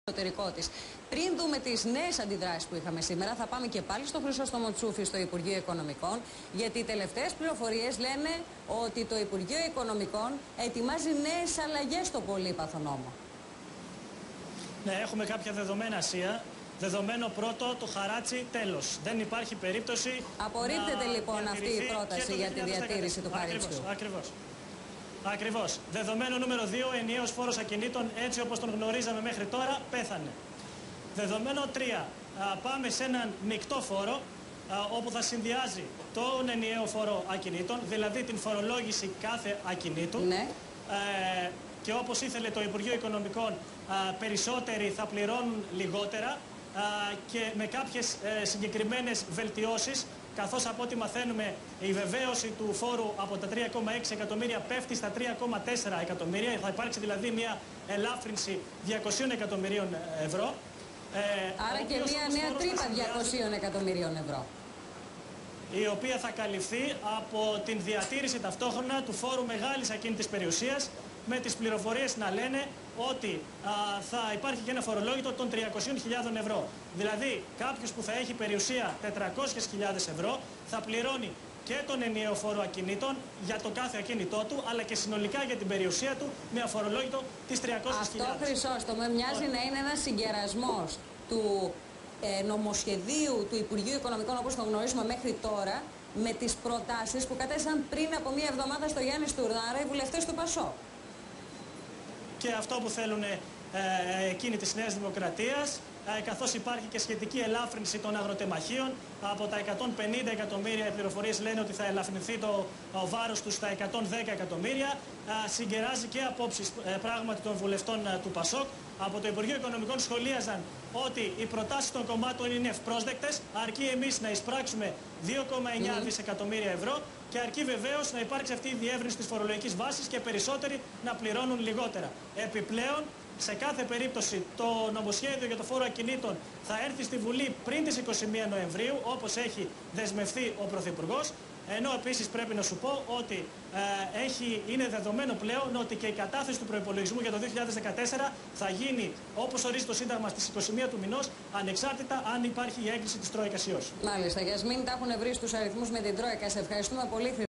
εσωτερικό της. Πριν δούμε τις νέες αντιδράσεις που είχαμε σήμερα, θα πάμε και πάλι στο Χρυσόστομο Τσούφι στο Υπουργείο Οικονομικών, γιατί οι τελευταίες πληροφορίες λένε ότι το Υπουργείο Οικονομικών ετοιμάζει νέες αλλαγές στο πολύπαθο νόμο. Ναι, έχουμε κάποια δεδομένα, Ασία. Δεδομένο πρώτο, το χαράτσι τέλος. Δεν υπάρχει περίπτωση. Απορρίπτεται λοιπόν αυτή η πρόταση για τη διατήρηση του χαρίτσιου. Ακριβώς. Δεδομένο νούμερο 2, ενιαίος φόρος ακινήτων έτσι όπως τον γνωρίζαμε μέχρι τώρα, πέθανε. Δεδομένο 3, πάμε σε έναν μεικτό φόρο όπου θα συνδυάζει τον ενιαίο φόρο ακινήτων, δηλαδή την φορολόγηση κάθε ακινήτου. Ναι. Και όπως ήθελε το Υπουργείο Οικονομικών, περισσότεροι θα πληρώνουν λιγότερα και με κάποιες συγκεκριμένες βελτιώσεις, καθώς από ό,τι μαθαίνουμε η βεβαίωση του φόρου από τα 3,6 εκατομμύρια πέφτει στα 3,4 εκατομμύρια. Θα υπάρξει δηλαδή μια ελάφρυνση 200 εκατομμυρίων ευρώ. Άρα και μια νέα τρύπα 200 εκατομμυρίων ευρώ, η οποία θα καλυφθεί από την διατήρηση ταυτόχρονα του φόρου μεγάλης ακίνητης περιουσίας, με τις πληροφορίες να λένε ότι θα υπάρχει και ένα φορολόγητο των 300.000 ευρώ. Δηλαδή κάποιος που θα έχει περιουσία 400.000 ευρώ θα πληρώνει και τον ενιαίο φόρο ακινήτων για το κάθε ακίνητό του, αλλά και συνολικά για την περιουσία του με αφορολόγητο τις 300.000. Αυτό, Χρυσόστομο, μοιάζει να είναι ένας συγκερασμός του νομοσχεδίου του Υπουργείου Οικονομικών όπως το γνωρίζουμε μέχρι τώρα με τις προτάσεις που κατέστησαν πριν από μία εβδομάδα στο Γιάννη Στουρνάρα οι βουλευτές του ΠΑΣΟΚ. Και αυτό που θέλουν εκείνοι της Νέας Δημοκρατίας, καθώς υπάρχει και σχετική ελάφρυνση των αγροτεμαχίων από τα 150 εκατομμύρια, οι πληροφορίες λένε ότι θα ελαφρυνθεί το βάρος τους στα 110 εκατομμύρια, συγκεράζει και απόψεις πράγματι των βουλευτών του ΠΑΣΟΚ. Από το Υπουργείο Οικονομικών σχολίαζαν ότι οι προτάσεις των κομμάτων είναι ευπρόσδεκτες, αρκεί εμείς να εισπράξουμε 2,9 δισεκατομμύρια ευρώ και αρκεί βεβαίως να υπάρξει αυτή η διεύρυνση της φορολογικής βάσης και περισσότεροι να πληρώνουν λιγότερα. Επιπλέον, σε κάθε περίπτωση το νομοσχέδιο για το φόρο ακινήτων θα έρθει στη Βουλή πριν τις 21 Νοεμβρίου, όπως έχει δεσμευθεί ο Πρωθυπουργός. Ενώ επίσης πρέπει να σου πω ότι είναι δεδομένο πλέον ότι και η κατάθεση του προϋπολογισμού για το 2014 θα γίνει όπως ορίζει το Σύνταγμα στις 21 του μηνός, ανεξάρτητα αν υπάρχει η έγκριση της Τρόικας ή όχι. Μάλιστα, Γιασμίνη, τα έχουν βρει στους αριθμούς με την Τρόικα. Σε ευχαριστούμε πολύ.